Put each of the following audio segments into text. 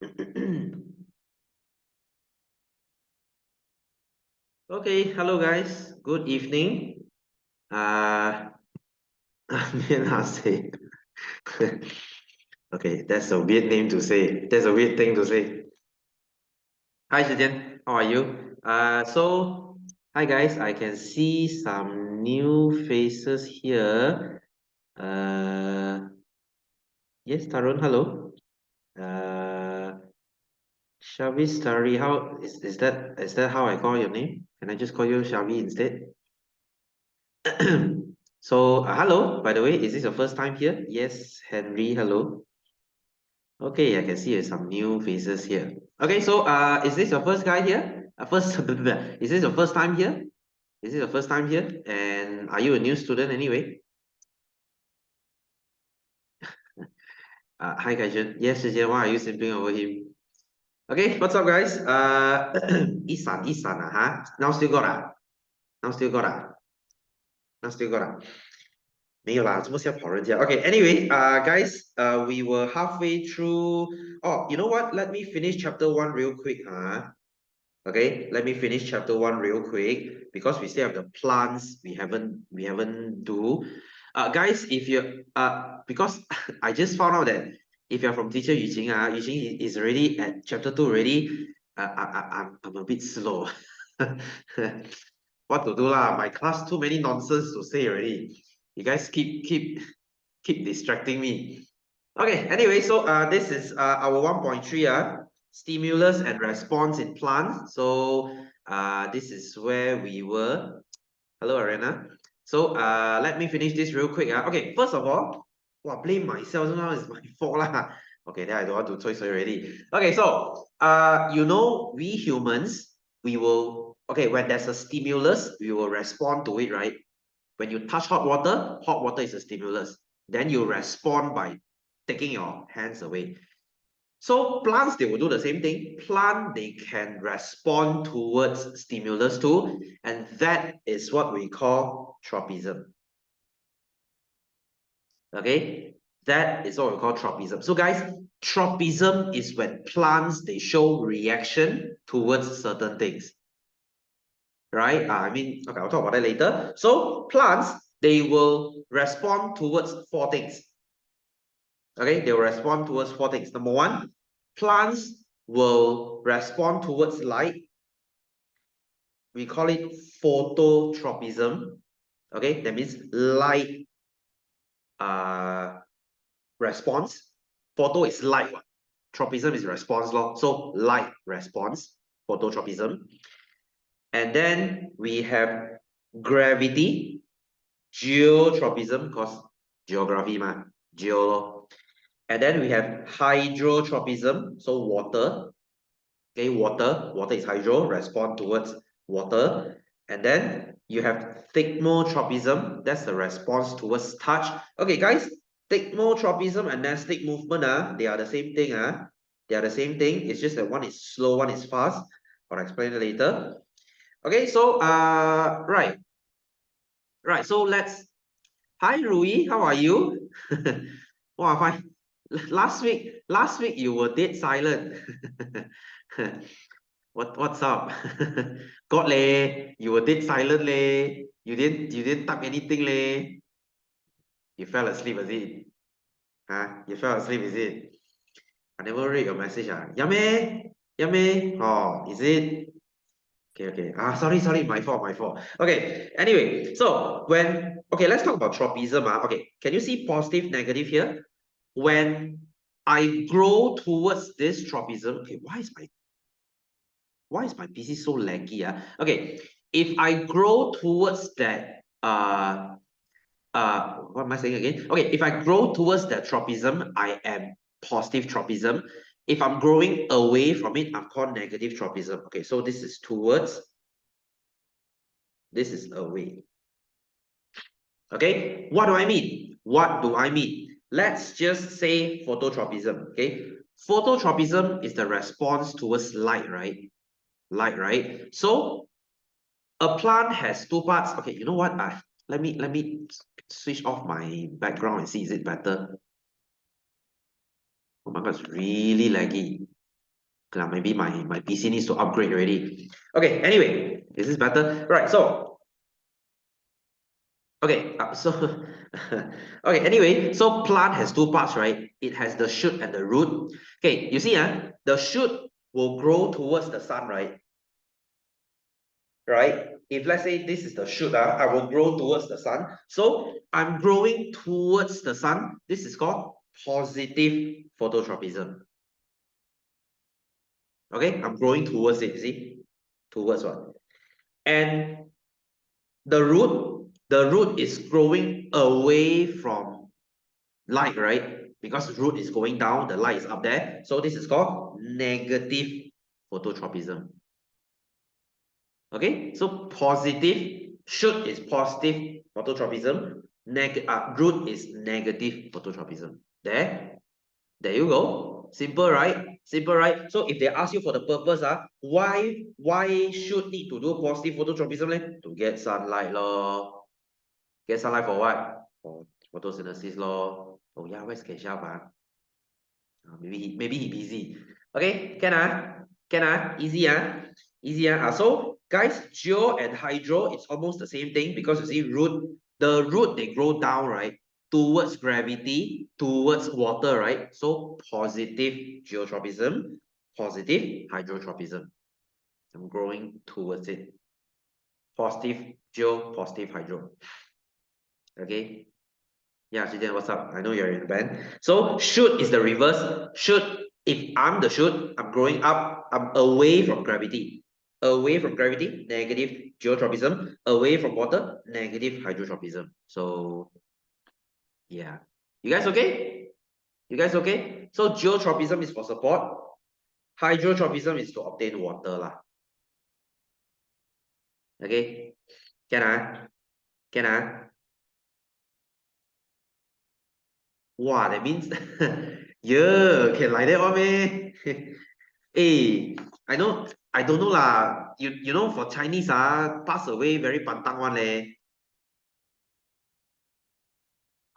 Okay, hello guys. Good evening. Uh, say. Okay, that's a weird name to say. That's a weird thing to say. Hi, Zhijian. How are you? Hi guys. I can see some new faces here. Uh, yes, Tarun. Hello. Uh, Shavi Starry. How is that how I call your name? Can I just call you Shavi instead? Hello, by the way, is this your first time here? Yes, Henry, hello. Okay, I can see some new faces here. Okay, is this your first guy here? Is this your first time here? Is this your first time here? And are you a new student anyway? Hi, Gaijun. Yes, Shijian, why are you simping over him? Okay, what's up, guys? Isan, huh? Now still got Now still got Now still got 没有啦，怎么是要跑人家？Okay, anyway, guys, we were halfway through. Oh, you know what? Let me finish chapter one real quick, huh? Okay, let me finish chapter one real quick because we still have the plants we haven't do. Guys, if you because I just found out that if you're from teacher Yuqing is already at chapter two already. I'm a bit slow. What to do lah? My class too many nonsense to say already. You guys keep distracting me. Okay, anyway, this is our 1.3 stimulus and response in plants. This is where we were. Hello, Arena. Let me finish this real quick. Okay, first of all, blame myself. Now it's my fault lah. Okay, then I don't want to choice already. Okay, we humans, we will, okay, when there's a stimulus, we will respond to it, right? When you touch hot water is a stimulus. Then you respond by taking your hands away. So plants, they will do the same thing. Plant, they can respond towards stimulus too. And that is what we call tropism. Okay, that is what we call tropism. So guys, tropism is when plants, they show reaction towards certain things. Right? Okay, I'll talk about that later. So plants, they will respond towards four things. Okay, they will respond towards four things. Number one, plants will respond towards light. We call it phototropism. Okay, that means light response. Photo is light. Tropism is response law. So light response, phototropism. And then we have gravity, geotropism, because geography, geo. And then we have hydrotropism, so water. Okay, water is hydro, respond towards water. And then you have thigmotropism, that's the response towards touch. Okay, guys, thigmotropism and nastic movement, they are the same thing. They are the same thing. It's just that one is slow, one is fast. I'll explain it later. Okay, right. Right, so let's. Hi, Rui, how are you? Wow, fine. Last week you were dead silent. What's up? God leh, you were dead silent leh. You didn't type anything leh. You fell asleep, is it? Huh? You fell asleep, is it? I never read your message. Yummy, yummy. Oh, is it? Okay. Sorry, my fault. Okay, anyway, let's talk about tropism. Okay, can you see positive, negative here? When I grow towards this tropism, okay, why is my PC so laggy? Okay, if I grow towards that, what am I saying again? Okay, if I grow towards that tropism, I am positive tropism. If I'm growing away from it, I'm called negative tropism. Okay, so this is towards, this is away. Okay, what do I mean? What do I mean? Let's just say phototropism. Okay, phototropism is the response towards light, right? Light, right? So a plant has two parts. Okay, you know what? Let me switch off my background and see is it better. Oh my god, it's really laggy. Maybe my PC needs to upgrade already. Okay, anyway, this is better. Right, so okay, okay, anyway, so plant has two parts, right? It has the shoot and the root. Okay, you see, the shoot will grow towards the sun, right? Right? If let's say this is the shoot, I will grow towards the sun. So I'm growing towards the sun. This is called positive phototropism. Okay, I'm growing towards it, you see? Towards what? And the root is growing away from light, right? Because root is going down, the light is up there. So this is called negative phototropism. Okay, so positive, shoot is positive phototropism, root is negative phototropism. There you go. Simple, right? Simple, right? So if they ask you for the purpose, why should need to do positive phototropism? To get sunlight, lor. Get sunlight for what? For photosynthesis, lor. Oh yeah, where's Keshav? Maybe he busy. Okay, easy easy So guys, geo and hydro, it's almost the same thing because you see the root they grow down, right? Towards gravity, towards water, right? So positive geotropism, positive hydrotropism. I'm growing towards it. Positive geo, positive hydro. Okay. Yeah, Jijian, what's up? I know you're in the band. So shoot is the reverse. Shoot, if I'm the shoot, I'm growing up, I'm away from gravity. Away from gravity, negative geotropism. Away from water, negative hydrotropism. So yeah. You guys okay? You guys okay? So geotropism is for support. Hydrotropism is to obtain water lah. Okay? Can I? Can I? Wow, that means yeah, can like that one meh? Hey, I don't know lah. You know for Chinese pass away very pantang one leh.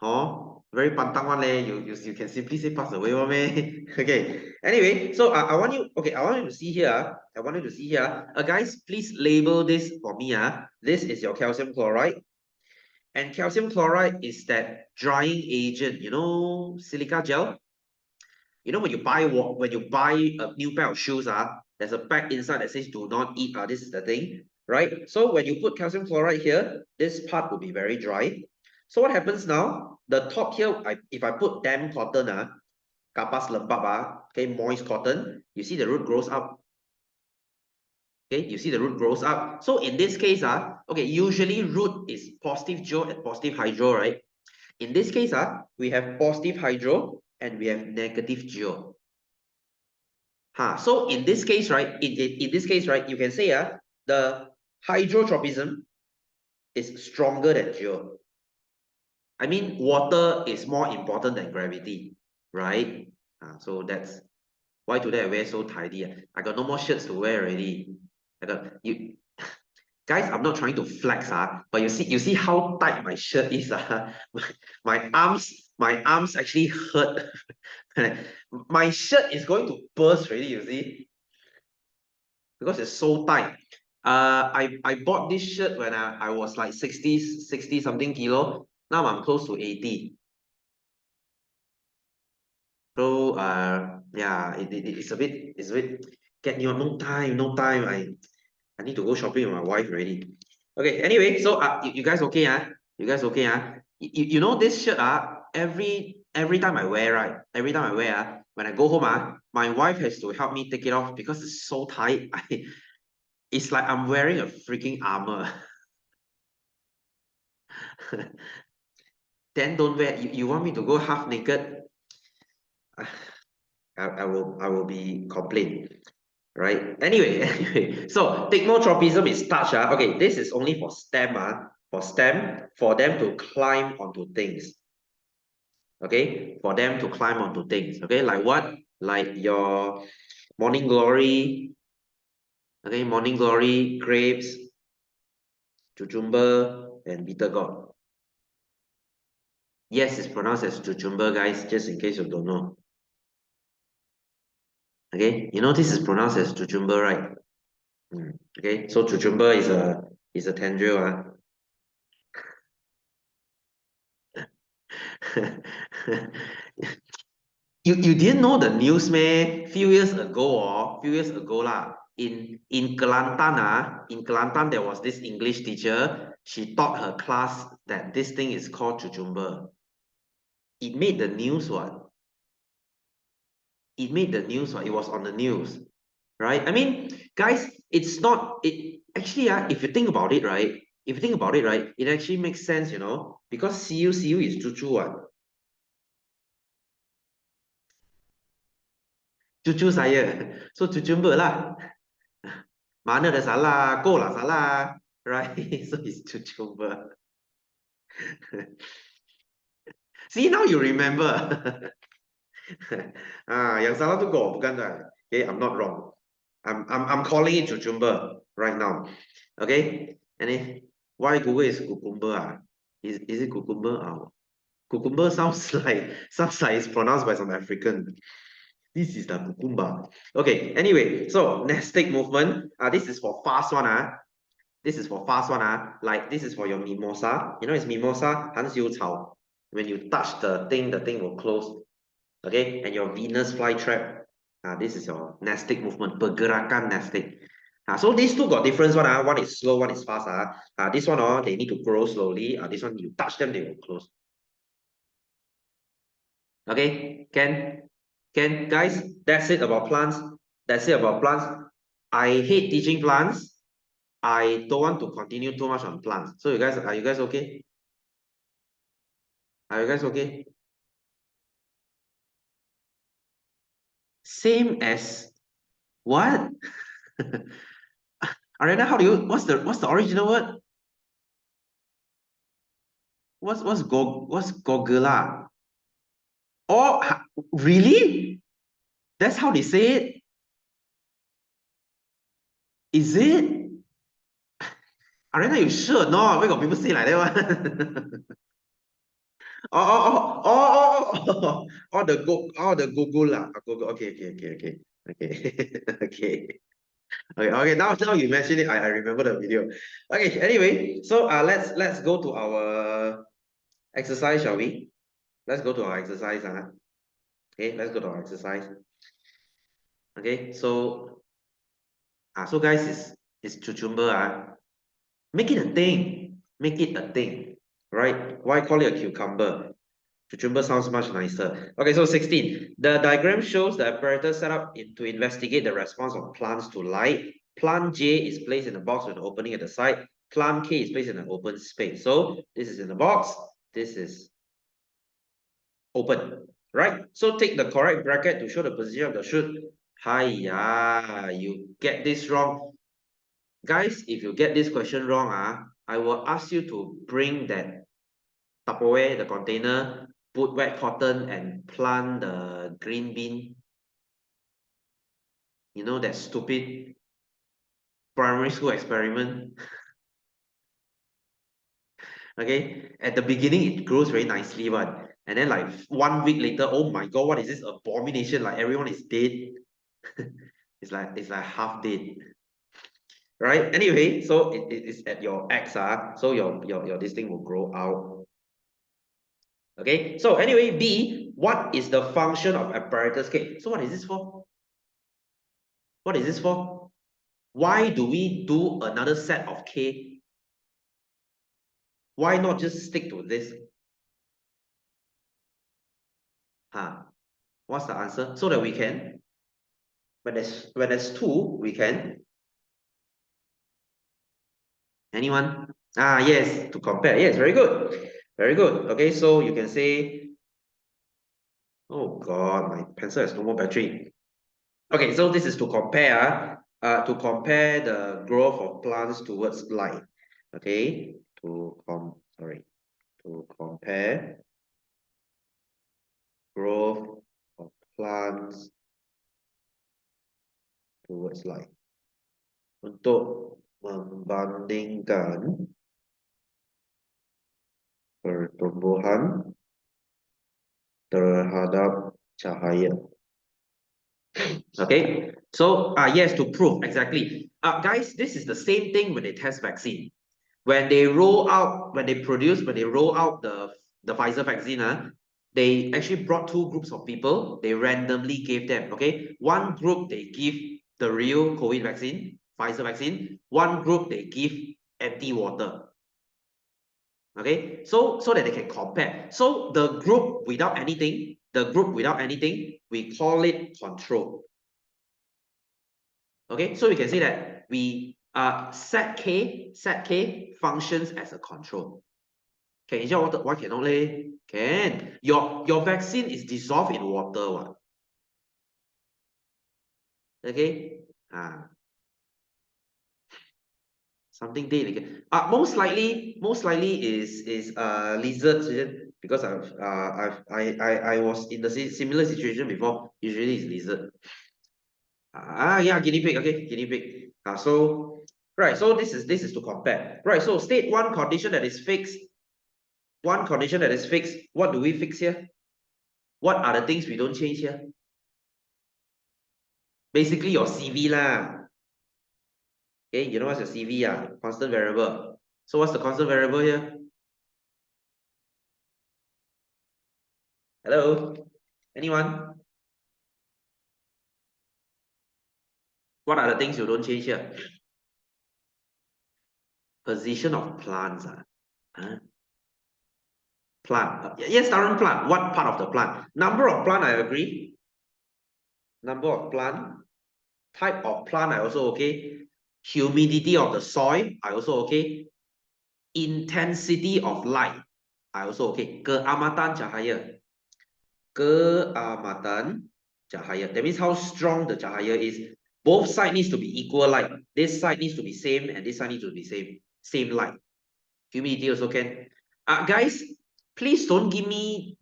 Oh, very pantang one leh. You can simply say pass away one meh. Okay. Anyway, so I want you I want you to see here. I want you to see here. Guys, please label this for me. This is your calcium chloride. And calcium chloride is that drying agent, silica gel. When you buy a new pair of shoes, there's a pack inside that says do not eat. This is the thing, right? So when you put calcium chloride here, this part will be very dry. So what happens now? The top here, if I put damp cotton, kapas lembab, okay, moist cotton, you see the root grows up. Okay, you see the root grows up. So in this case, okay, usually root is positive geo and positive hydro, right? In this case, we have positive hydro and we have negative geo. So in this case, right, in this case, right, you can say the hydrotropism is stronger than geo. I mean, water is more important than gravity, right? So that's why today I wear so tidy. I got no more shirts to wear already. I got you guys, I'm not trying to flex, but you see how tight my shirt is. My arms actually hurt. My shirt is going to burst already, you see, because it's so tight. I bought this shirt when I was like 60 something kilo. Now I'm close to 80. So yeah, it's a bit get you no time. I need to go shopping with my wife already. Okay, anyway, so you guys okay, You guys okay, You know this shirt, every time I wear, right? Every time I wear, when I go home, my wife has to help me take it off because it's so tight. It's like I'm wearing a freaking armor. Then don't wear. You want me to go half naked? I will be complained, right? Anyway, anyway. So technotropism is touch. Okay, this is only for stem. For stem, for them to climb onto things. Okay, for them to climb onto things. Okay, like what? Like your morning glory. Okay, morning glory, grapes, cucumber, and bitter gourd. Yes, it's pronounced as cucumber, guys, just in case you don't know. Okay, you know this is pronounced as cucumber, right? Okay, so cucumber is a tendril. You didn't know the news, man? Few years ago lah, in Kelantan in Kelantan there was this English teacher. She taught her class that this thing is called cucumber. It made the news what? It made the news what? It was on the news, right? I mean, guys, it's not it actually if you think about it, right? If you think about it, right, it actually makes sense, you know, because CU is cucu what? Cucu saya. So cucumber lah. Mana ada salah, kau lah salah, right? So it's cucumber. See, now you remember. Yang salah tu kau, bukan saya. Okay, I'm not wrong. I'm calling it cucumber right now. Okay? And then why Google is cucumber? Is it cucumber? Cucumber sounds like it's pronounced by some African. This is the cucumber. Okay, anyway, so nestic movement. This is for fast one. This is for fast one. Like this is for your mimosa. You know, it's mimosa, 含羞草. When you touch the thing will close. Okay, and your Venus flytrap. This is your nestic movement, pergerakan nestic. So these two got difference one. One is slow, one is fast. This one they need to grow slowly. This one you touch them, they will close. Okay, can guys, that's it about plants. That's it about plants. I hate teaching plants. I don't want to continue too much on plants. So you guys, are you guys okay? Are you guys okay? Same as what? Arena, how do you what's the original word? What's gogula? Oh, really? That's how they say it? Is it? Arena, you sure? No, where got people say like that one? The gogula. Okay, okay. Okay. Okay, now you mention it, I remember the video. Okay, anyway, so let's go to our exercise, shall we? Let's go to our exercise. Okay, let's go to our exercise. Okay, so guys, is cucumber. Make it a thing. Make it a thing. Right? Why call it a cucumber? Cucumber sounds much nicer. Okay, so 16. The diagram shows the apparatus set up to investigate the response of plants to light. Plant J is placed in a box with an opening at the side. Plant K is placed in an open space. So this is in the box. This is open. Right? So take the correct bracket to show the position of the shoot. Hiya, you get this wrong. Guys, if you get this question wrong, I will ask you to bring that Tupperware, the container, put wet cotton and plant the green bean. You know that stupid primary school experiment. Okay, at the beginning it grows very nicely, but and then like 1 week later, oh my god, what is this abomination? Like everyone is dead. It's like half dead. Right? Anyway, so it is at your X, so your this thing will grow out. Okay, so anyway, B, what is the function of apparatus K? So what is this for? What is this for? Why do we do another set of K? Why not just stick to this? What's the answer? So that we can, when there's two, we can. Anyone? Yes, to compare. Yes, very good. Very good. Okay, so you can say, oh God, my pencil has no more battery. Okay, so this is to compare the growth of plants towards light. Okay, to compare growth of plants towards light. Untuk membandingkan pertumbuhan terhadap cahaya. Okay, so yes, to prove exactly. Guys, this is the same thing when they test vaccine. When they roll out, when they roll out the Pfizer vaccine, they actually brought two groups of people. They randomly gave them, okay? One group they give the real COVID vaccine, Pfizer vaccine. One group they give empty water. Okay, so that they can compare. So the group without anything, we call it control. Okay, so you can say that we set K functions as a control. Can you tell why cannot leh? Can. Your vaccine is dissolved in water, what? Okay? Something dead again. Most likely is lizards, because I was in the similar situation before. Usually it's lizard. Yeah, guinea pig. Okay, guinea pig. So right. So this is to compare. Right. So state one condition that is fixed. One condition that is fixed. What do we fix here? What are the things we don't change here? Basically, your CV lah. Okay, you know what's your CV? Constant variable. So what's the constant variable here? Hello? Anyone? What are the things you don't change here? Position of plants. Huh? Plant. Yes, current plant. What part of the plant? Number of plant, I agree. Number of plant. Type of plant, I also okay. Humidity of the soil, I also okay. Intensity of light, I also okay. Keamatan cahaya. Keamatan cahaya. That means how strong the cahaya is. Both sides needs to be equal light. This side needs to be same, and this side needs to be same. Same light. Humidity also can. Guys, please don't give me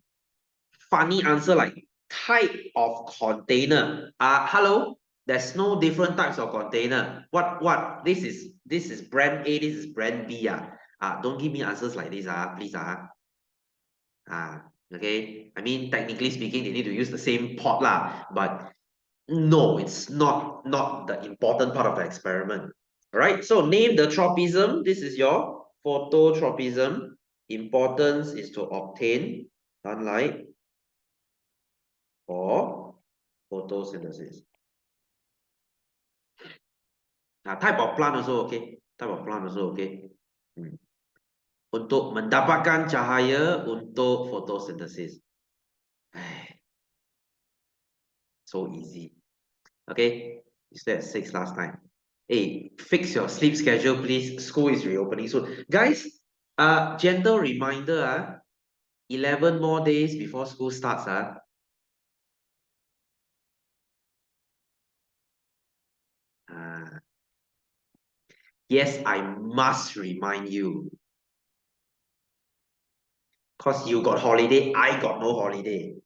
funny answer like type of container. Hello, there's no different types of container. What? This is brand A, this is brand B. Don't give me answers like this. Please. Okay. I mean, technically speaking, they need to use the same pot lah, but no, it's not the important part of the experiment. All right. So name the tropism. This is your phototropism. Importance is to obtain sunlight for photosynthesis. Type of plant also okay. Type of plant also okay. Untuk mendapatkan cahaya untuk photosynthesis. So easy. Okay, you said 6 last time. Hey, fix your sleep schedule, please. School is reopening soon. Guys, gentle reminder, 11 more days before school starts. Yes, I must remind you. Because you got holiday, I got no holiday.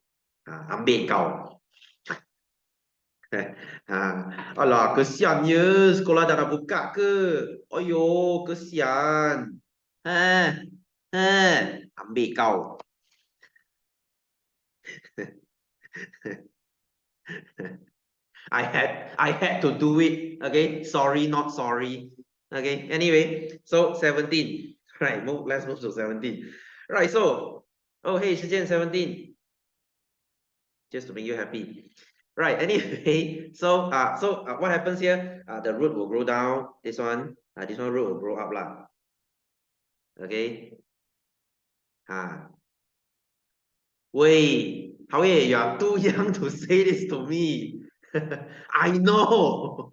Ambil kau. Alah, kesiannya sekolah dah nak buka ke? Ayo, kesian. Ha, ambil kau. I had to do it. Okay, sorry, not sorry. Okay, anyway, so 17. Right, let's move to 17. Right, so oh hey, 17. Just to make you happy. Right, anyway, so what happens here? The root will grow down. This one root will grow up lah. Okay. Wait, Howie, you are too young to say this to me. I know.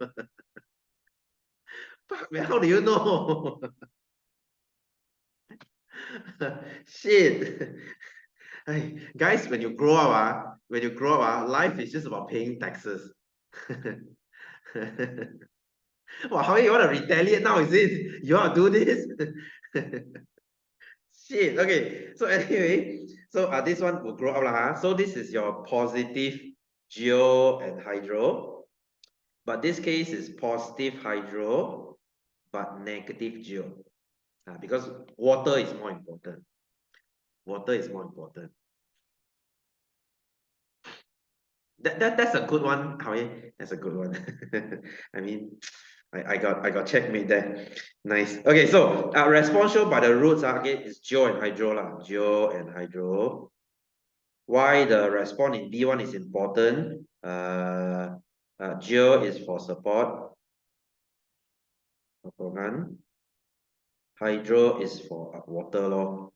How do you know? Shit. Hey, guys, when you grow up, life is just about paying taxes. Well, how you want to retaliate now? Is it you want to do this? Shit. Okay. So anyway, so this one will grow up lah. So this is your positive geo and hydro, but this case is positive hydro, but negative geo. Because water is more important. Water is more important. That's a good one, Howie. That's a good one. I mean, I got checkmate there. Nice. Okay, so response shown by the roots okay, is geo and hydro lah. Geo and hydro. Why the response in B1 is important? Geo is for support. Sokongan. Hydro is for water law.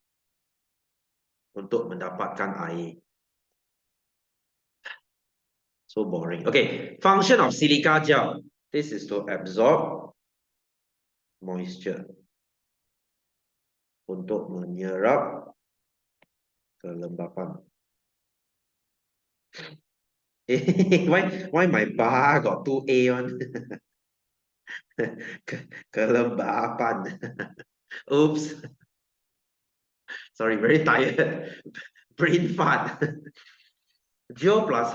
Untuk mendapatkan air. So boring. Okay, function of silica gel. This is to absorb moisture. Untuk menyerap kelembapan. why my bar got 2A on? Kelembapan. Oops. Sorry, very tired. Brain fart. Geo plus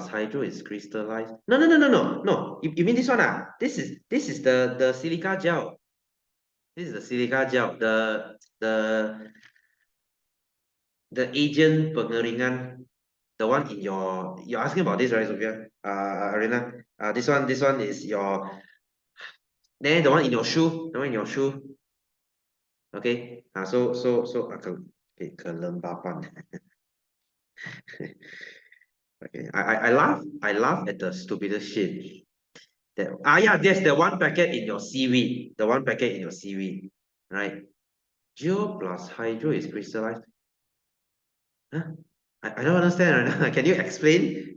hydro is crystallized. No. You mean this one? This is the silica gel. This is the silica gel. The agent pengeringan. The one in you're asking about this, right, Sophia? Arena. This one is your. Then the one in your shoe. The one in your shoe. Okay. Okay, kelembapan. Okay. I laugh at the stupidest shit. Yes, the one packet in your seaweed. The one packet in your seaweed. Right. Geo plus hydro is crystallized. Huh? I don't understand right now. Can you explain?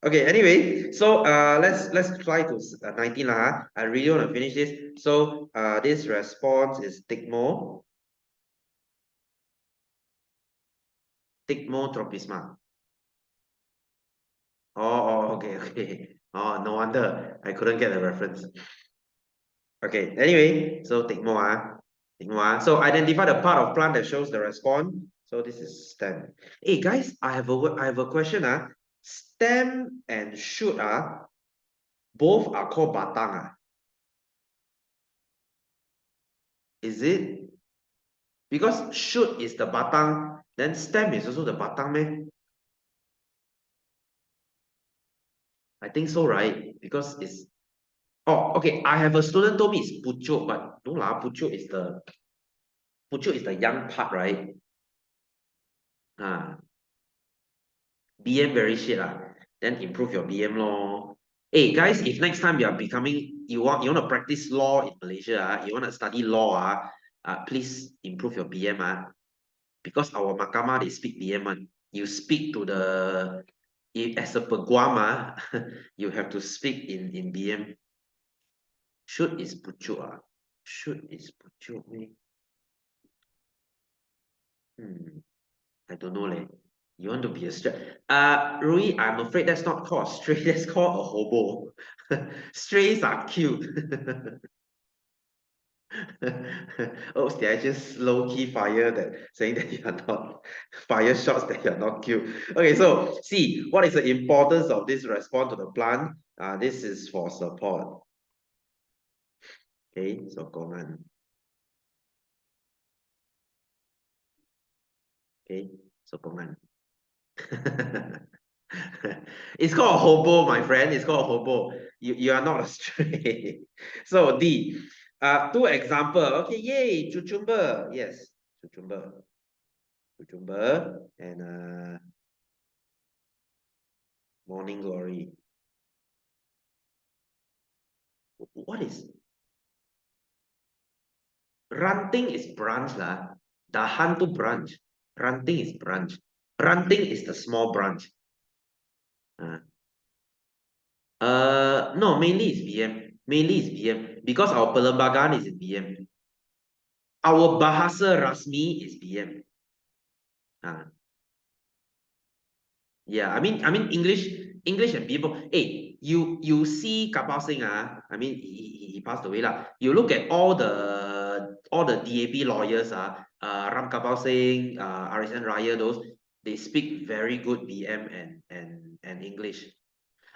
Okay, anyway, so let's try to 19 lah. I really want to finish this. So this response is Tigmotropisma. Okay. Oh, no wonder I couldn't get the reference. Okay, anyway, so So identify the part of plant that shows the response. So this is stem. Hey guys, I have a question. Stem and shoot both are called batang. Is it? Because shoot is the batang, then stem is also the batang, man. I think so, right? Because it's okay. I have a student told me it's pucuk, but no lah, pucuk is the young part, right? BM very shit lah. Then improve your BM law. Hey guys, if next time you want to practice law in Malaysia, you want to study law, please improve your BM because our mahkamah they speak BM one. You speak to the as a peguam you have to speak in BM. Shoot is pucuk Shoot is pucuk I don't know leh. You want to be a stray? Rui, I'm afraid that's not called a stray. That's called a hobo. Strays are cute. Oh, did I just low key fire that saying that you are not fire shots that you're not cute? Okay, so see what is the importance of this response to the plant? This is for support. Okay, sokongan. Okay, sokongan. It's called a hobo, my friend. It's called a hobo. You are not a stray. So D. Two example. Okay, yay, cucumber. Yes, cucumber. Cucumber and morning glory. What is ranting is branch lah. Dahan to branch. Ranting is branch. Ranting is the small branch. No, mainly is BM. Mainly is BM because our pelembagaan is in BM. Our bahasa rasmi is BM. Yeah, I mean English and people. Hey, you see Kapao Singh I mean he passed away lah. You look at all the DAP lawyers Ram Kapao Singh, RSN Raya, those they speak very good BM and English.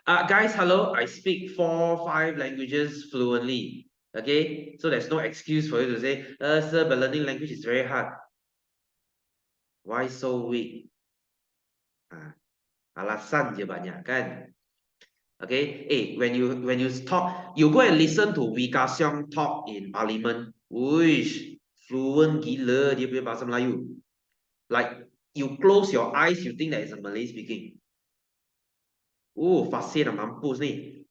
Guys, hello. I speak 4-5 languages fluently. Okay, so there's no excuse for you to say, sir, but learning language is very hard. Why so weak? Alasan je banyak kan. Okay, when you talk, you go and listen to Wika Siong talk in Parliament. Wish, fluent gila dia punya bahasa Melayu. Like you close your eyes, you think that it's a Malay speaking. Oh, fasih nak mampus ni.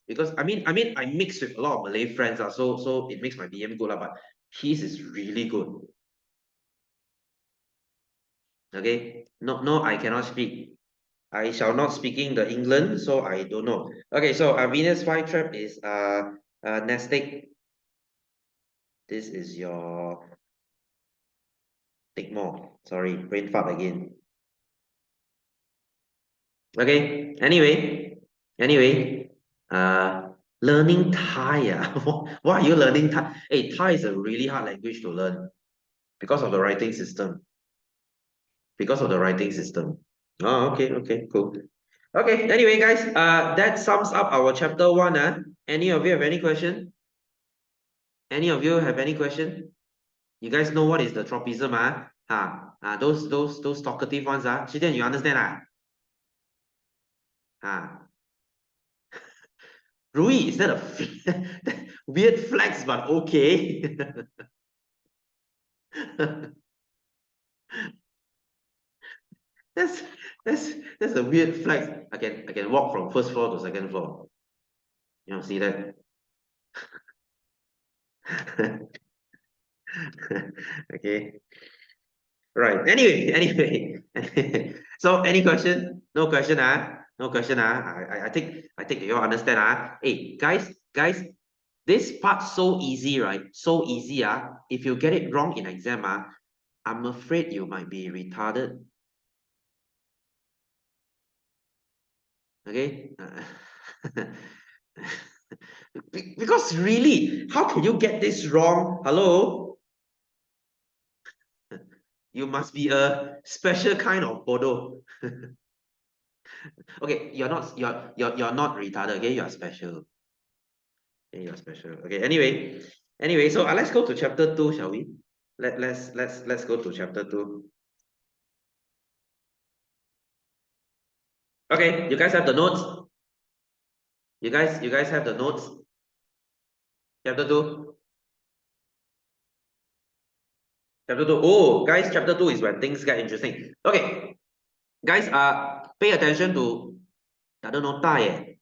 Because I mix with a lot of Malay friends so it makes my BM good but his is really good. Okay, no, I cannot speak. I shall not speaking the England, so I don't know. Okay, so Venus flytrap is Nastic. This is your take more. Sorry, brain fart again. Okay, anyway, learning Thai. Why are you learning Thai? Hey, Thai is a really hard language to learn because of the writing system. Because of the writing system. Oh, okay, cool. Okay, anyway, guys, that sums up our chapter 1. Any of you have any question? Any of you have any question? You guys know what is the tropism, those talkative ones, Shidan, you understand, Rui, is that a weird flex, but okay. That's that's a weird flex. I can walk from first floor to second floor. You know, see that? Okay. Right. Anyway. So any question? No question, No question, I think you all understand, Hey, guys, this part so easy, right? So easy, If you get it wrong in exam, I'm afraid you might be retarded. Okay. Because really, how can you get this wrong? Hello? You must be a special kind of bodo. Okay, you're not retarded, okay? You're special. Okay, you're special. Okay, anyway, so let's go to chapter 2, shall we? Let's go to chapter 2. Okay, you guys have the notes? You guys have the notes? Chapter 2. Chapter 2. Oh, guys, chapter 2 is when things get interesting. Okay, guys, pay attention to I don't know, Thai.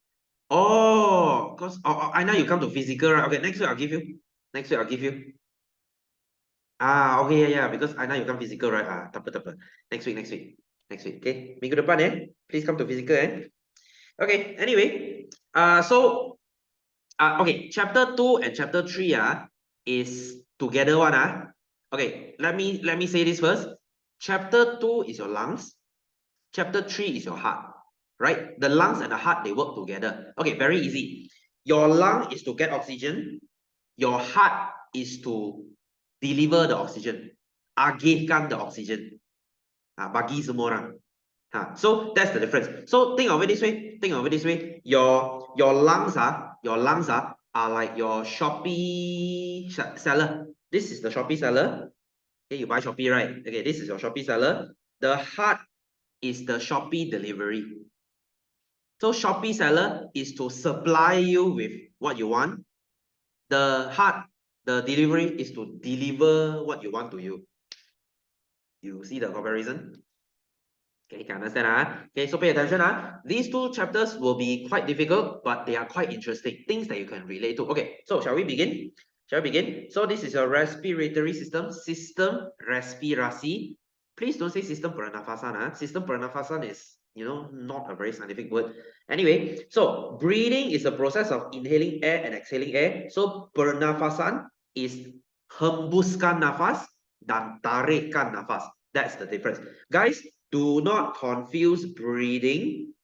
Oh, because I know you come to physical, right? Okay, next week I'll give you. Next week I'll give you. Okay, yeah, because I know you come physical, right? Tak apa, tak apa. Next week. Okay, minggu depan, please come to physical, Okay, anyway, so okay, chapter 2 and chapter 3 is together one. Okay, let me say this first. Chapter 2 is your lungs. Chapter 3 is your heart, right? The lungs and the heart, they work together. Okay, very easy. Your lung is to get oxygen. Your heart is to deliver the oxygen. Agihkan the oxygen. Bagi semua orang. So that's the difference. So think of it this way. Your lungs are like your Shopee seller. This is the Shopee seller. Okay, you buy Shopee, right? Okay, this is your Shopee seller. The heart is the Shopee delivery. So Shopee seller is to supply you with what you want. The heart, the delivery is to deliver what you want to you. You see the comparison? Okay, can understand, Okay, so pay attention, These two chapters will be quite difficult, but they are quite interesting. Things that you can relate to. Okay, so shall we begin? So this is your respiratory system. System respirasi. Please don't say system pernafasan. System pernafasan is, not a very scientific word. Anyway, so breathing is a process of inhaling air and exhaling air. So pernafasan is hembuskan nafas dan tarikkan nafas. That's the difference. Guys, do not confuse breathing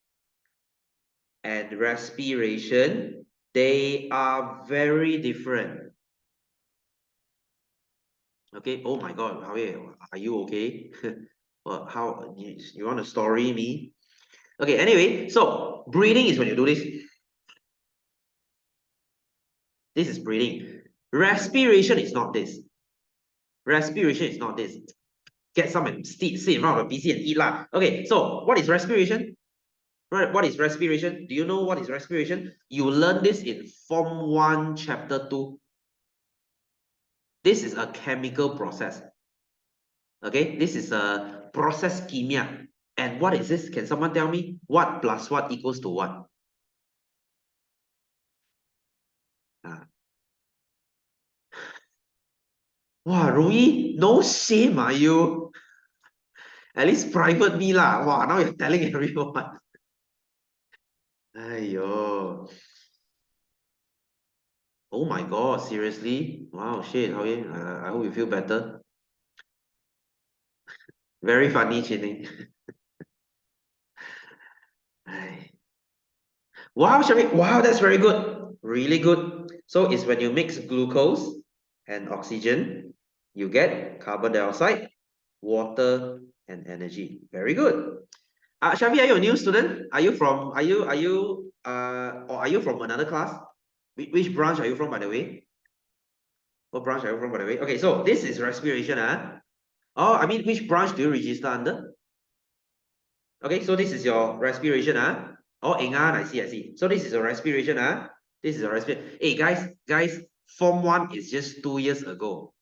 and respiration. They are very different. Okay. Oh my God, are you okay? Well, how you want to story me? Okay. Anyway, so breathing is when you do this. This is breathing. Respiration is not this. Respiration is not this. get some and sit in front of the PC and eat lah. Okay, so what is respiration? Right, what is respiration? Do you know what is respiration? You learn this in Form 1, Chapter 2. This is a chemical process. Okay, this is a process chemia. And what is this? Can someone tell me? What plus what equals to what? Wow, Rui, no shame, are you? At least private me lah. Wow, now you're telling everyone. Aiyo. Oh my God, seriously? Wow, shit, how you? I hope you feel better. Very funny, Chinning. Wow, Shamik. Wow, that's very good. Really good. So it's when you mix glucose and oxygen, you get carbon dioxide, water, and energy. Very good. Shavi, are you a new student? Are you from or are you from another class? Which branch are you from, by the way? What branch are you from, by the way? Okay, so this is respiration, huh? Oh, I mean, which branch do you register under? Okay, so this is your respiration, huh? Oh, Engan, I see, I see. So this is your respiration, huh? This is your respiration. Hey, guys, Form 1 is just 2 years ago.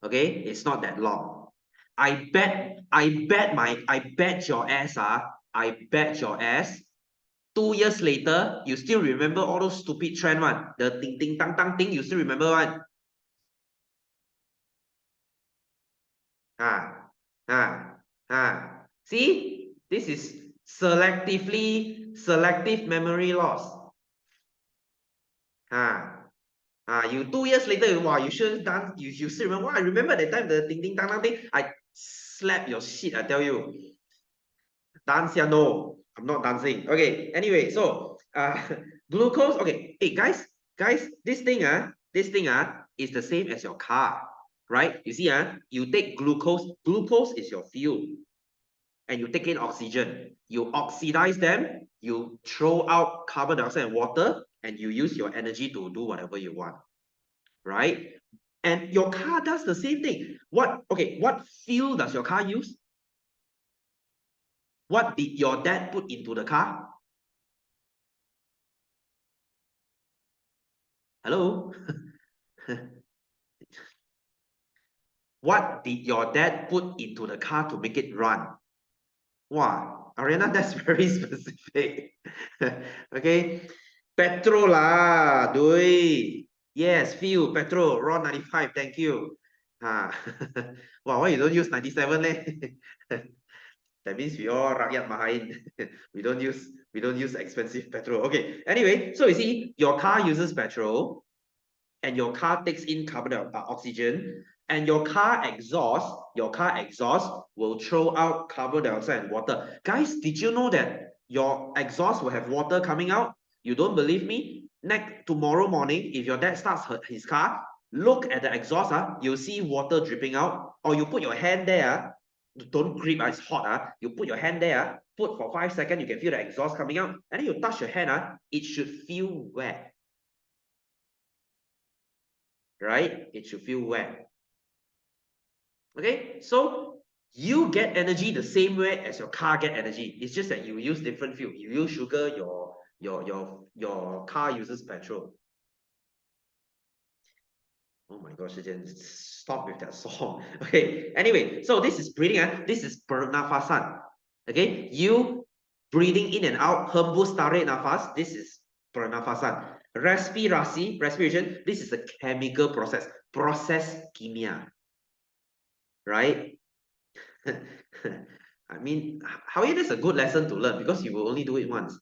Okay, it's not that long. I bet your ass, I bet your ass. 2 years later, you still remember all those stupid trend one, the ting ting tang tang thing. You still remember one? See, this is selective memory loss. You 2 years later, wow, you should done. You still remember? Wow, I remember that time the ting ting tang tang thing. I slap your shit. I tell you. Dance, yeah, no, I'm not dancing. Okay, anyway, so glucose. Okay, hey guys, this thing is the same as your car, right? You see, you take glucose. Glucose is your fuel, and you take in oxygen. You oxidize them. You throw out carbon dioxide and water, and you use your energy to do whatever you want, right? And your car does the same thing. What? Okay, what fuel does your car use? What did your dad put into the car? Hello? What did your dad put into the car to make it run? Wow, Ariana, that's very specific. Okay. Petrol lah, dui. Yes, fuel, petrol, RON 95, thank you. Wow, why you don't use 97 leh? That means we all rakyat mahain. we don't use expensive petrol. Okay. Anyway, so you see, your car uses petrol, and your car takes in carbon oxygen, and your car exhaust will throw out carbon dioxide and water. Guys, did you know that your exhaust will have water coming out? You don't believe me? Tomorrow morning, if your dad starts his car, look at the exhaust, you'll see water dripping out. Or you put your hand there, don't grip, it's hot. You put your hand there, put for 5 seconds, you can feel the exhaust coming out, and then you touch your hand, it should feel wet. Right? It should feel wet. Okay, so you get energy the same way as your car get energy. It's just that you use different fuel. You use sugar, your car uses petrol. Oh my gosh, stop with that song. Okay, anyway, so this is breathing. This is pernafasan. Okay, you breathing in and out, hembus tarik nafas. This is pernafasan. Respiration. This is a chemical process kimia. Right? I mean, how it is a good lesson to learn because you will only do it once.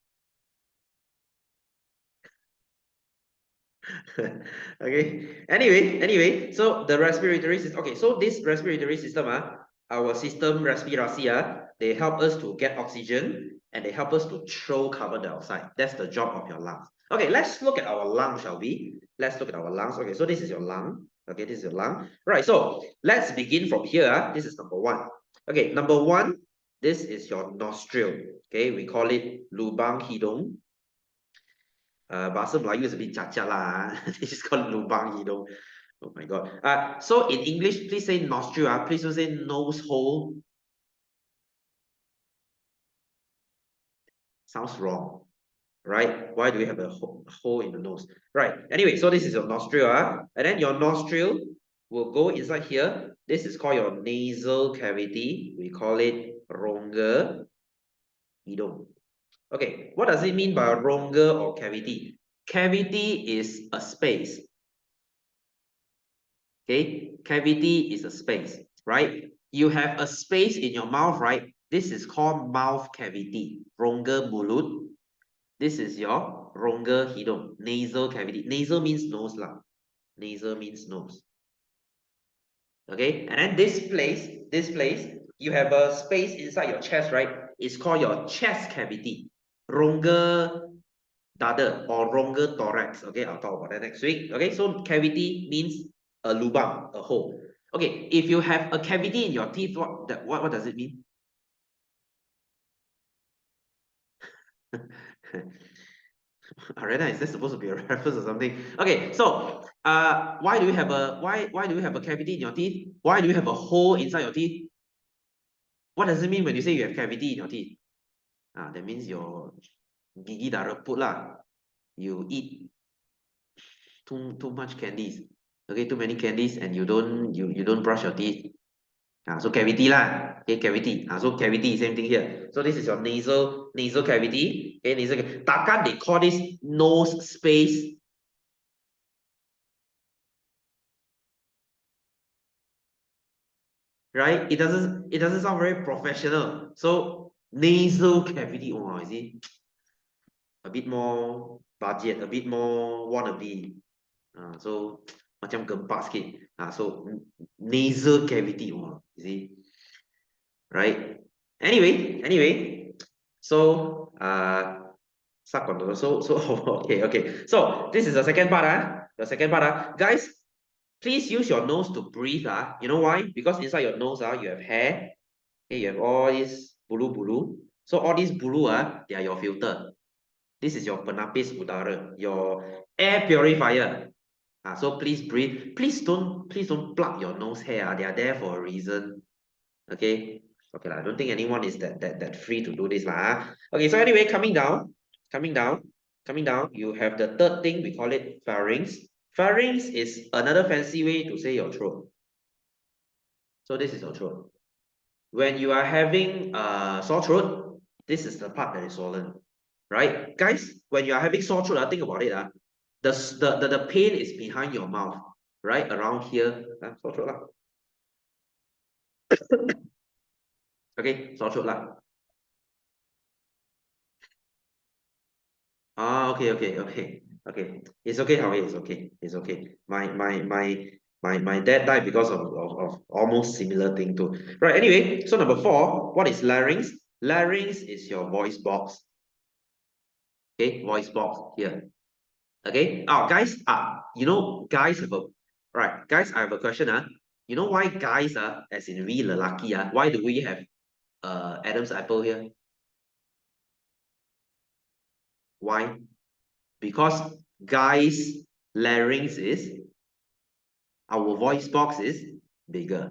Okay. Anyway, so the respiratory system. Okay, so this respiratory system, our system respirasi, they help us to get oxygen and they help us to throw carbon dioxide. That's the job of your lungs. Okay, let's look at our lung, shall we? Let's look at our lungs. Okay, so this is your lung. Okay, this is your lung. Right, so let's begin from here. This is number one. Okay, number one, this is your nostril. Okay, we call it lubang hidung. Bahasa Melayu is a bit cacat lah. This is called lubang hidung. Oh my God. So in English, please say nostril. Please don't say nose hole. Sounds wrong, right? Why do we have a hole in the nose? Right. Anyway, so this is your nostril. And then your nostril will go inside here. This is called your nasal cavity. We call it rongga hidung. Okay, what does it mean by rongga or cavity? Cavity is a space. Okay, cavity is a space, right? You have a space in your mouth, right? This is called mouth cavity, rongga mulut. This is your rongga hidung, nasal cavity. Nasal means nose lah. Nasal means nose. Okay, and then this place, you have a space inside your chest, right? It's called your chest cavity, rongga dada or rongga thorax. Okay, I'll talk about that next week. Okay, so cavity means a lubang, a hole. Okay, if you have a cavity in your teeth, what does it mean? Arena, is this supposed to be a reference or something? Okay, so why do you have a cavity in your teeth? Why do you have a hole inside your teeth? What does it mean when you say you have cavity in your teeth? That means your gigi dah reput lah. You eat too much candies. Okay, too many candies, and you don't brush your teeth. So cavity lah. Okay, cavity. So cavity, same thing here. So this is your nasal cavity. Okay, nasal. Takkan they call this nose space, right? It doesn't sound very professional. So nasal cavity. Oh, is it a bit more budget, a bit more wannabe? So macam gempak sikit. So nasal cavity. Oh, is it right? Anyway. So so okay. So this is the second part. The second part. Guys, please use your nose to breathe. You know why? Because inside your nose you have hair. Okay, you have all this bulu. So all these bulu they are your filter. This is your penapis udara, your air purifier. So please breathe. Please don't plug your nose hair. They are there for a reason. Okay. Okay, I don't think anyone is that free to do this lah. Okay, so anyway, coming down, you have the third thing, we call it pharynx. Pharynx is another fancy way to say your throat. So this is your throat. When you are having sore throat, this is the part that is swollen, right? Guys, when you are having sore throat, think about it. The pain is behind your mouth, right? Around here, sore throat lah. Okay, sore throat lah. Okay. It's okay, Howie. It's okay. My dad died because of almost similar thing too. Right. Anyway, so number 4, what is larynx? Larynx is your voice box. Okay, voice box here. Okay. Guys. Guys have a right. Guys, I have a question. You know why guys as in we lelaki why do we have Adam's apple here? Why? Because guys larynx is our voice box is bigger.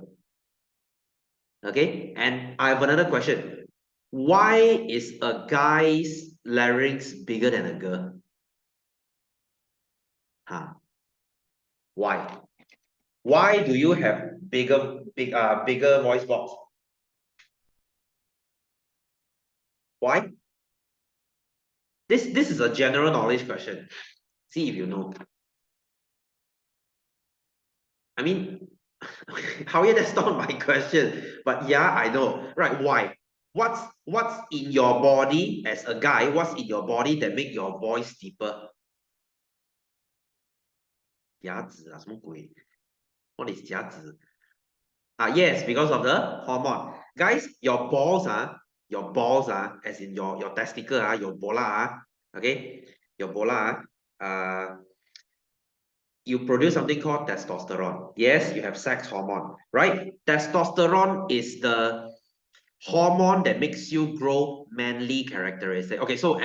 Okay, and I have another question. Why is a guy's larynx bigger than a girl? Why? Why do you have bigger voice box? Why? This is a general knowledge question. See if you know. I mean, Howie, that's not my question. But yeah, I know. Right, why? What's in your body as a guy? What's in your body that make your voice deeper? 牙齿什么鬼 What is 牙齿 Yes, because of the hormone. Guys, your balls as in your testicle your bola okay, your bola you produce something called testosterone. Yes, you have sex hormone, right? Testosterone is the hormone that makes you grow manly characteristic. Okay, so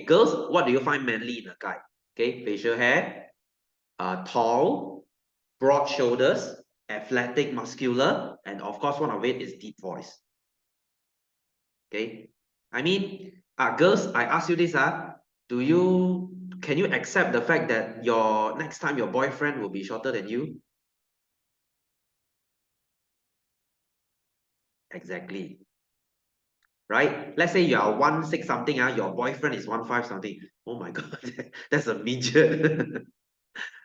girls, what do you find manly in a guy? Okay, facial hair, tall, broad shoulders, athletic, muscular, and of course, one of it is deep voice. Okay, I mean, girls, I ask you this, can you accept the fact that next time your boyfriend will be shorter than you? Exactly. Right? Let's say you are 1'6" something, your boyfriend is 1'5" something. Oh my God, that's a midget.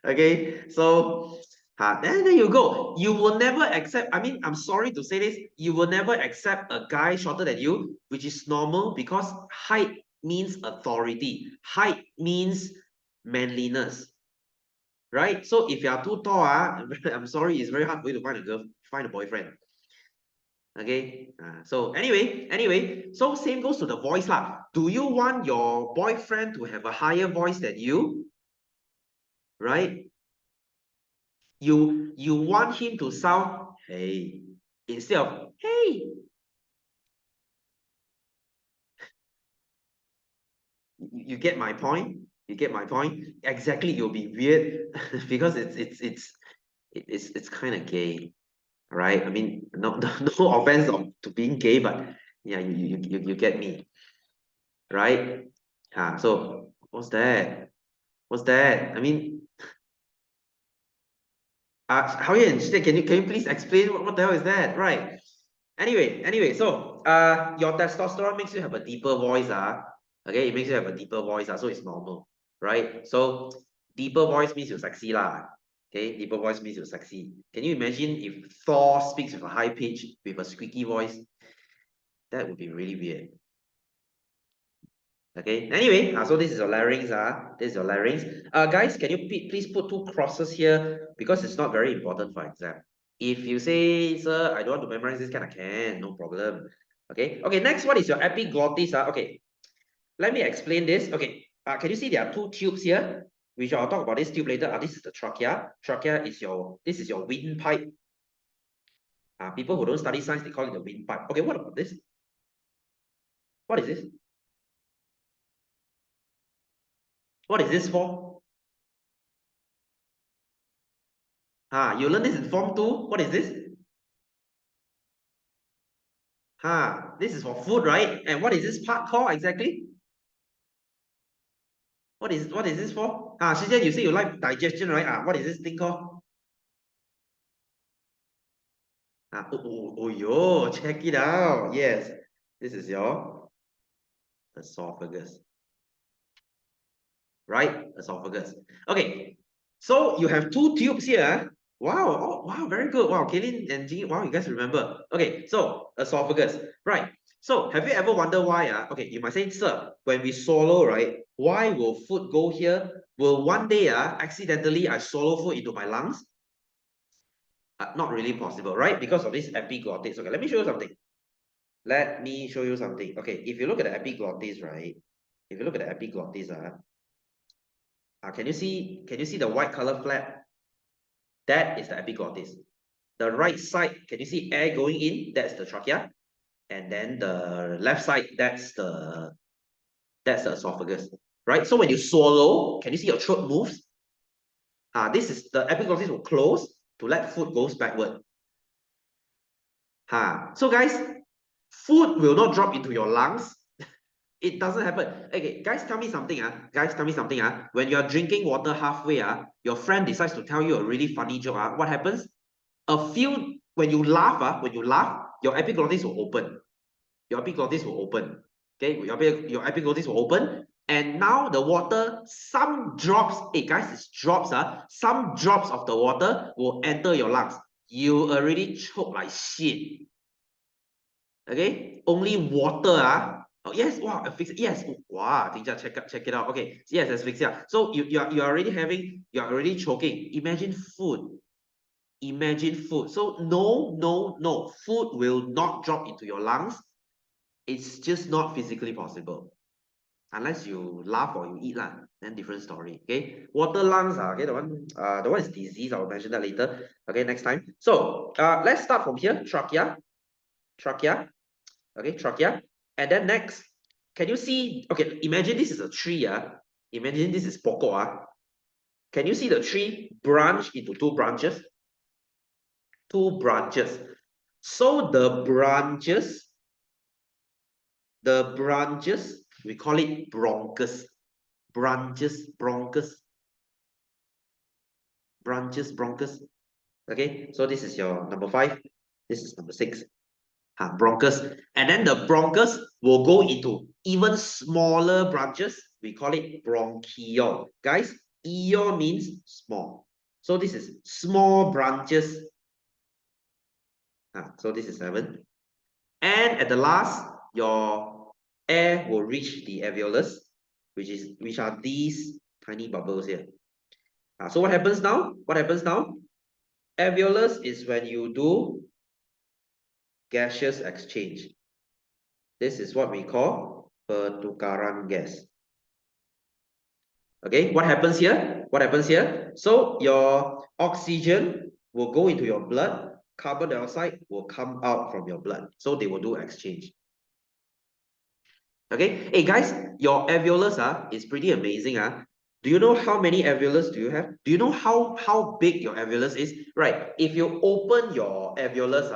Okay, so there you go. You will never accept, I mean, I'm sorry to say this, you will never accept a guy shorter than you, which is normal because height means authority. Height means manliness. Right? So if you are too tall, I'm sorry, it's very hard for you to find a boyfriend. Okay. So anyway, so same goes to the voice lah. Do you want your boyfriend to have a higher voice than you? Right? You want him to sound hey instead of hey. You get my point? You get my point? Exactly, you'll be weird because it's kind of gay, right? I mean, no offense to being gay, but yeah, you get me, right? So what's that? What's that? I mean, how you interested? Can you please explain what the hell is that? Right. Anyway, so your testosterone makes you have a deeper voice, okay, it makes you have a deeper voice, so it's normal, right? So deeper voice means you're sexy lah. Okay, deeper voice means you're sexy. Can you imagine if Thor speaks with a high pitch with a squeaky voice? That would be really weird. Okay, anyway, so this is your larynx, this is your larynx. Guys, can you please put two crosses here because it's not very important for exam. If you say, sir, I don't want to memorize this kind, of can, no problem. Okay, next one is your epiglottis. Okay, let me explain this. Okay, can you see there are two tubes here, which I'll talk about this tube later. This is the trachea. Trachea is this is your windpipe. People who don't study science, they call it the windpipe. Okay, what about this? What is this? What is this for? You learn this in Form 2. What is this? This is for food, right? And what is this part called exactly? What is this for? Shijian, you say you like digestion, right? What is this thing called? Yo, check it out. Yes, this is your esophagus, right? Esophagus. Okay, so you have two tubes here. Wow, oh, wow, very good. Wow, Kaylin and Jing, wow, you guys remember. Okay, so esophagus, right? So have you ever wondered why? Okay, you might say, sir, when we swallow, right? Why will food go here? Will one day accidentally I swallow food into my lungs? Not really possible, right? Because of this epiglottis. Okay, let me show you something. Let me show you something. Okay, if you look at the epiglottis, right? If you look at the epiglottis, can you see the white color flap? That is the epiglottis. The right side, can you see air going in? That's the trachea. And then the left side, that's the esophagus. Right? So when you swallow, can you see your throat moves? This is the epiglottis will close to let food goes backward. So guys, food will not drop into your lungs. It doesn't happen. Okay, guys, tell me something. Guys, tell me something. When you are drinking water halfway, your friend decides to tell you a really funny joke. What happens? When you laugh, your epiglottis will open. Your epiglottis will open. Okay, your epiglottis will open. And now the water, some drops, hey guys, it's drops. Some drops of the water will enter your lungs. You already choke like shit. Okay, only water. Oh yes, wow, asphyxia. Yes, wow, check it out. Okay, yes, asphyxia. So you're already you're already choking. Imagine food. Imagine food. So no, food will not drop into your lungs. It's just not physically possible. Unless you laugh or you eat lah, then different story. Okay, water lungs. Okay, the one is disease. I'll mention that later. Okay, next time. So let's start from here. Trachea. Okay, trachea. And then next, can you see? Okay, imagine this is a tree. Imagine this is pokok. Can you see the tree branch into two branches? Two branches. So the branches, we call it bronchus. Branches, bronchus. Branches, bronchus. Okay, so this is your number 5. This is number 6. Bronchus. And then the bronchus will go into even smaller branches. We call it bronchiole. Guys, eole means small. So this is small branches. So this is 7. And at the last, your air will reach the alveolus, which are these tiny bubbles here. So what happens now? What happens now? Alveolus is when you do gaseous exchange. This is what we call pertukaran gas. Okay, what happens here? What happens here? So your oxygen will go into your blood, carbon dioxide will come out from your blood. So they will do exchange. Okay, hey guys, your alveolus is pretty amazing. Do you know how many alveolus do you have? Do you know how big your alveolus is? Right, if you open your alveolus,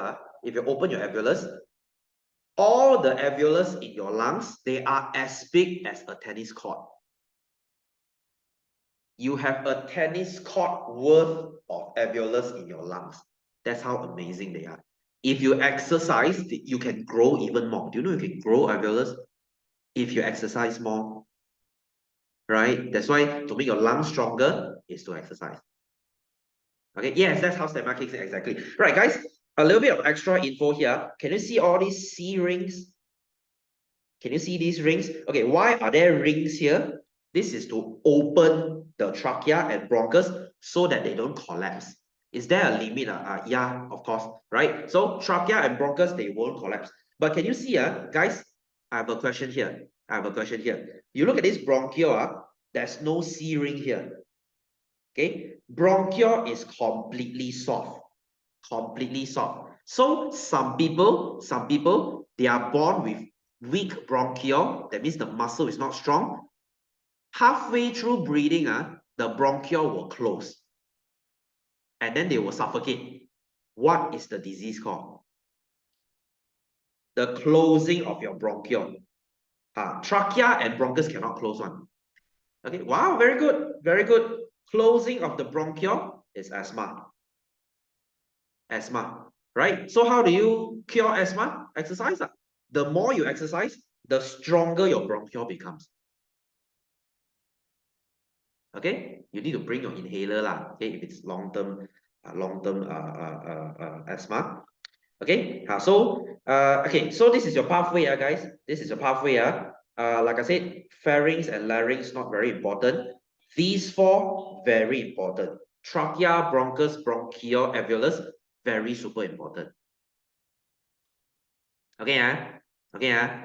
all the alveolus in your lungs, they are as big as a tennis court. You have a tennis court worth of alveolus in your lungs. That's how amazing they are. If you exercise, you can grow even more. Do you know you can grow alveolus if you exercise more? Right? That's why to make your lungs stronger is to exercise. Okay, yes, that's how stamina kicks in exactly. Right, guys, a little bit of extra info here. Can you see all these C rings? Can you see these rings? Okay, why are there rings here? This is to open the trachea and bronchus so that they don't collapse. Is there a limit? Yeah, of course, right? So trachea and bronchus, they won't collapse. But can you see, guys, I have a question here. You look at this bronchiole, there's no C ring here. Okay, bronchiole is completely soft. So some people, they are born with weak bronchiole. That means the muscle is not strong. Halfway through breathing, the bronchiole will close. And then they will suffocate. What is the disease called? The closing of your bronchiole. Trachea and bronchus cannot close one. Okay, wow, very good, very good. Closing of the bronchiole is asthma. Asthma, right? So how do you cure asthma? Exercise. The more you exercise, the stronger your bronchiole becomes. Okay, you need to bring your inhaler lah. Okay, if it's long-term asthma. Okay, okay, so this is your pathway, guys. This is your pathway. Like I said, pharynx and larynx not very important. These 4 very important. Trachea, bronchus, bronchiole, alveolus, very super important. Okay,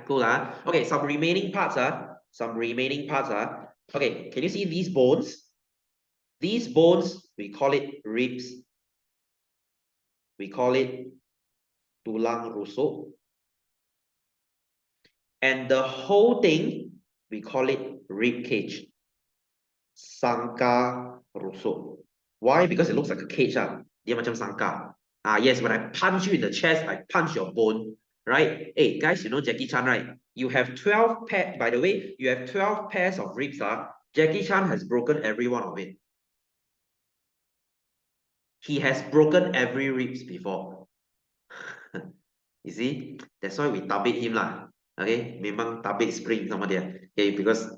cool. Okay, some remaining parts. Okay, can you see these bones? These bones, we call it ribs. We call it tulang rusuk. And the whole thing, we call it rib cage. Sangka rusuk. Why? Because it looks like a cage. Dia macam sangka. Yes, when I punch you in the chest, I punch your bone. Right? Hey, guys, you know Jackie Chan, right? You have 12 pairs, by the way, you have 12 pairs of ribs. Jackie Chan has broken every one of it. He has broken every ribs before. You see? That's why we tabik him lah. Okay? Memang tabik spring sama dia. Okay, because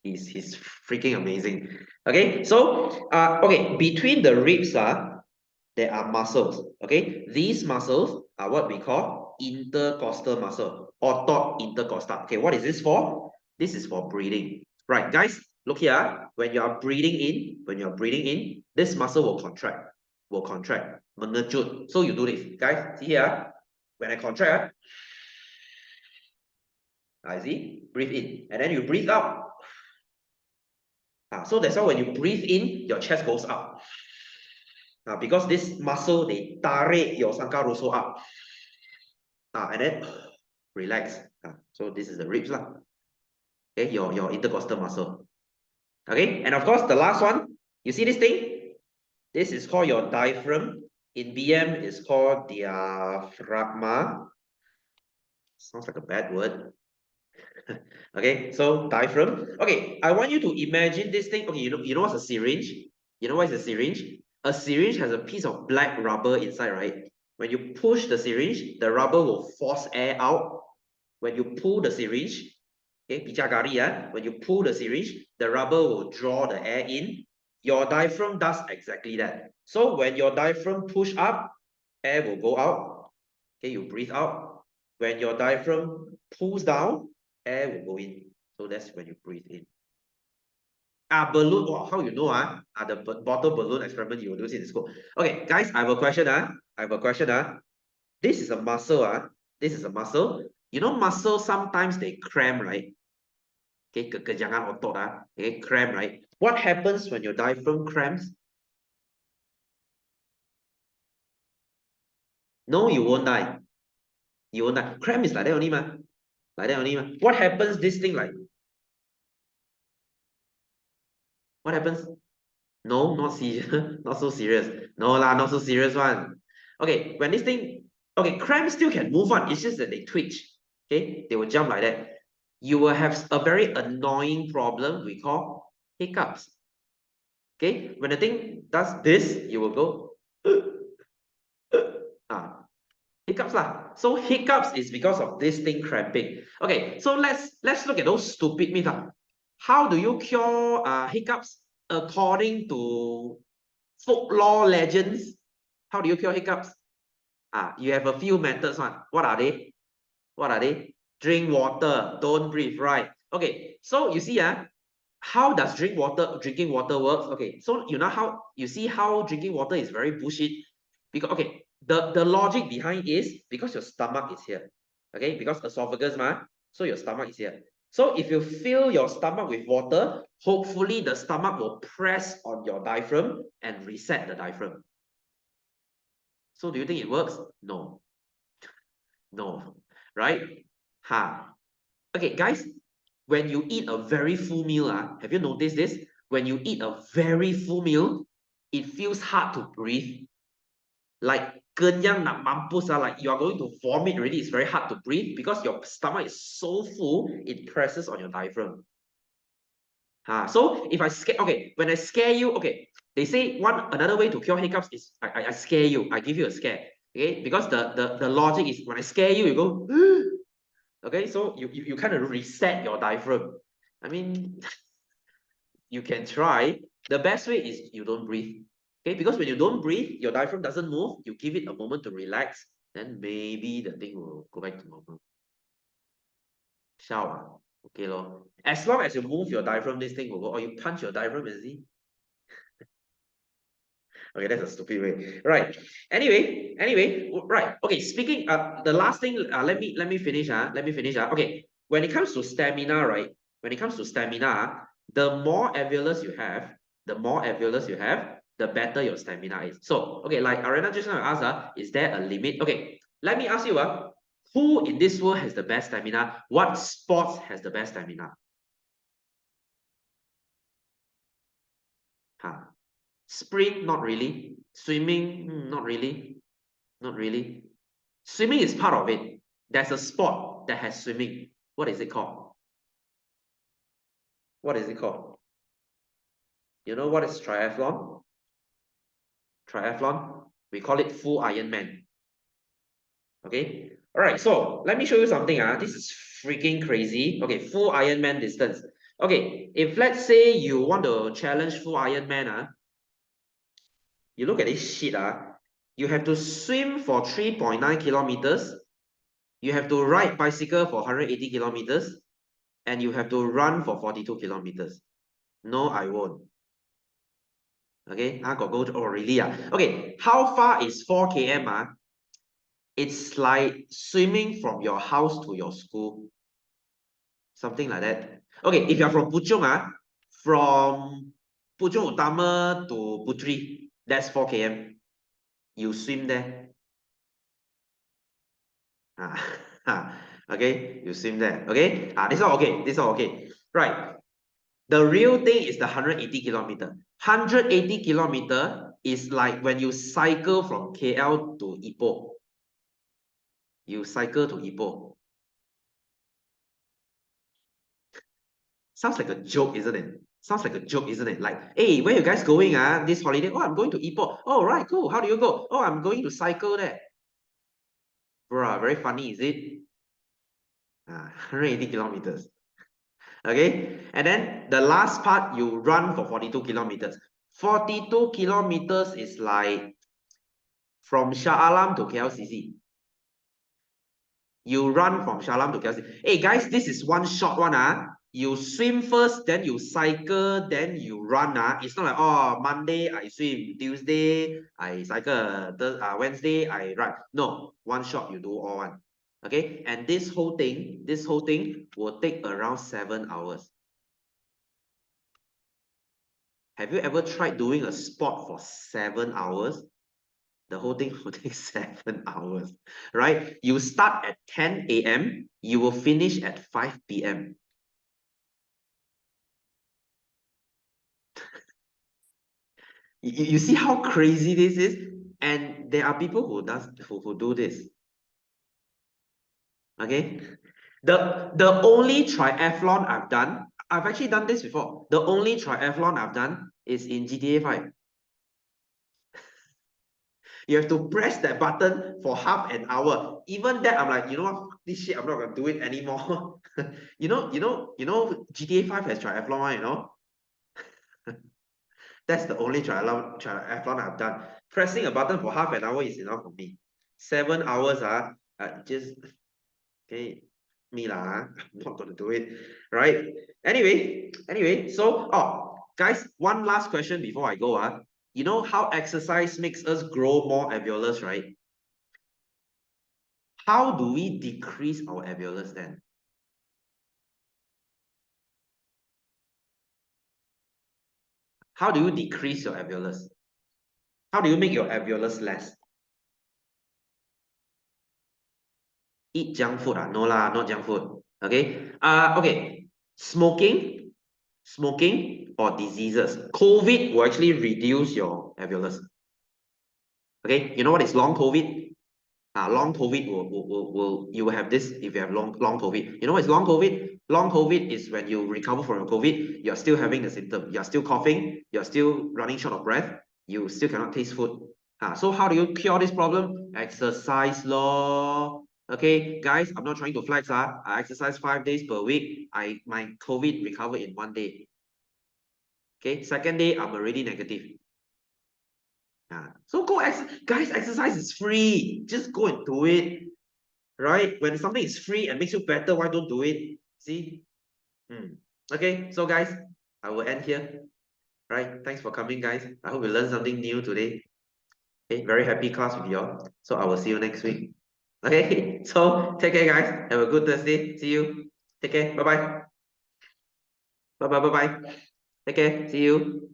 he's freaking amazing. Okay, so okay, between the ribs, there are muscles. Okay, these muscles are what we call intercostal muscle or third intercostal. Okay, what is this for? This is for breathing. Right, guys, look here. When you are breathing in, this muscle will contract. Mengejut. So you do this, guys. See here. When I contract, see, breathe in, and then you breathe out. So that's why when you breathe in, your chest goes up. Because this muscle, they tarik your sangka rusuk up. And then relax. So this is the ribs lah. Okay, your intercostal muscle. Okay, and of course the last one, You see this thing? This is called your diaphragm. In BM, it's called diaphragma. Sounds like a bad word. Okay, so diaphragm. Okay, I want you to imagine this thing. Okay, you know what's a syringe? You know what is a syringe? A syringe has a piece of black rubber inside, right? When you push the syringe, the rubber will force air out. When you pull the syringe, okay, pichagari, when you pull the syringe, the rubber will draw the air in. Your diaphragm does exactly that. So when your diaphragm push up, air will go out. Okay, you breathe out. When your diaphragm pulls down, air will go in. So that's when you breathe in. Balloon. Oh, how you know? The bottle balloon experiment you will do it in school. Okay, guys, I have a question. I have a question. This is a muscle. This is a muscle. You know, muscle sometimes they cramp, right? Okay, kejangan otot. Okay, cramp, right? What happens when your diaphragm cramps? No, you won't die. You won't die. Cramp is like that only, ma. Like that only, ma. What happens? This thing like what happens? No, not serious, not so serious. No lah, not so serious one. Okay, when this thing, okay, cramp still can move on. It's just that they twitch. Okay, they will jump like that. You will have a very annoying problem we call hiccups. Okay, when the thing does this, you will go ah, hiccups lah. So hiccups is because of this thing cramping. Okay, so let's look at those stupid myths. How do you cure hiccups according to folklore legends? How do you cure hiccups? You have a few methods. What are they? What are they? Drink water, don't breathe, right? Okay, so you see, how does drinking water works? Okay, so you know how you see how drinking water is very bullshit. Because okay, the logic behind is because your stomach is here. Okay, because esophagus, so your stomach is here. So if you fill your stomach with water, hopefully the stomach will press on your diaphragm and reset the diaphragm. So do you think it works? No, no, right? Ha. Okay, guys, when you eat a very full meal, have you noticed this? When you eat a very full meal, it feels hard to breathe. Like kenyang nak mampus, like you are going to vomit already. It's very hard to breathe because your stomach is so full, it presses on your diaphragm. So if I scare, okay, when I scare you, okay, they say another way to cure hiccups is I scare you, I give you a scare. Okay, because the logic is when I scare you, you go, okay, so you kind of reset your diaphragm. I mean, you can try. The best way is you don't breathe. Okay, because when you don't breathe, your diaphragm doesn't move. You give it a moment to relax, then maybe the thing will go back to normal. Shower. Okay, lor. As long as you move your diaphragm, this thing will go. Or you punch your diaphragm and see. Okay, that's a stupid way. Right. Anyway, right. Okay, speaking the last thing, let me finish. Let me finish. Okay, when it comes to stamina, right? When it comes to stamina, the more alveolus you have, the better your stamina is. So, okay, like Arena just now asked, is there a limit? Okay, let me ask you, who in this world has the best stamina? What sports has the best stamina? Huh. Sprint, not really. Swimming, not really. Not really. Swimming is part of it. There's a sport that has swimming. What is it called? What is it called? You know what is triathlon? Triathlon? We call it full Ironman. Okay. All right. So let me show you something. This is freaking crazy. Okay. Full Ironman distance. Okay. If let's say you want to challenge full Ironman, you look at this shit. You have to swim for 3.9 kilometers. You have to ride bicycle for 180 kilometers. And you have to run for 42 kilometers. No, I won't. Okay, I got go to, oh really? Okay, how far is 4 km? It's like swimming from your house to your school. Something like that. Okay, if you're from Puchong, from Puchong Utama to Putri, that's 4 km. You swim there. Okay, you swim there. Okay, this is all okay. This is all okay. Right. The real thing is the 180 kilometer. 180 kilometer is like when you cycle from KL to Ipoh. You cycle to Ipoh. Sounds like a joke, isn't it? Sounds like a joke, isn't it? Like, hey, where you guys going? This holiday? Oh, I'm going to Ipoh. Oh, right, cool. How do you go? Oh, I'm going to cycle there. Bruh, very funny, is it? 180 kilometers. Okay, and then the last part, you run for 42 kilometers. 42 kilometers is like from Shah Alam to KLCC. You run from Shah Alam to KLCC. Hey guys, this is one short one. You swim first, then you cycle, then you run. It's not like, oh, Monday I swim, Tuesday I cycle, Wednesday I run. No, one shot you do all one. Okay, and this whole thing will take around 7 hours. Have you ever tried doing a sport for 7 hours? The whole thing will take 7 hours, right? You start at 10 a.m., you will finish at 5 p.m. You see how crazy this is? And there are people who do this. Okay? The only triathlon I've done, I've actually done this before. The only triathlon I've done is in GTA 5. You have to press that button for half an hour. Even that, I'm like, you know what? Fuck this shit, I'm not gonna do it anymore. GTA 5 has triathlon, you know? That's the only triathlon I've done. Pressing a button for half an hour is enough for me. 7 hours, just okay, me lah. I'm not gonna do it, right? Anyway, so guys, one last question before I go. You know how exercise makes us grow more alveolus, right? How do we decrease our alveolus then? How do you decrease your alveolus? How do you make your alveolus less? Eat junk food? No lah, not junk food. Okay. Okay. Smoking or diseases. COVID will actually reduce your alveolus. Okay. You know what is long COVID? Long COVID will you will have this if you have long COVID. You know what is long COVID? Long COVID is when you recover from your COVID, you're still having the symptom. You're still coughing, you're still running short of breath, you still cannot taste food. So how do you cure this problem? Exercise law. Okay, guys, I'm not trying to flex. I exercise 5 days per week. My COVID recovered in 1 day. Okay, second day, I'm already negative. So guys, exercise is free. Just go and do it. Right? When something is free and makes you better, why don't do it? See? Okay, so guys, I will end here. Right? Thanks for coming, guys. I hope you learned something new today. Okay, very happy class with you all. So I will see you next week. Okay, so take care, guys. Have a good Thursday. See you. Take care. Bye bye. Bye bye. Bye bye. Take care. See you.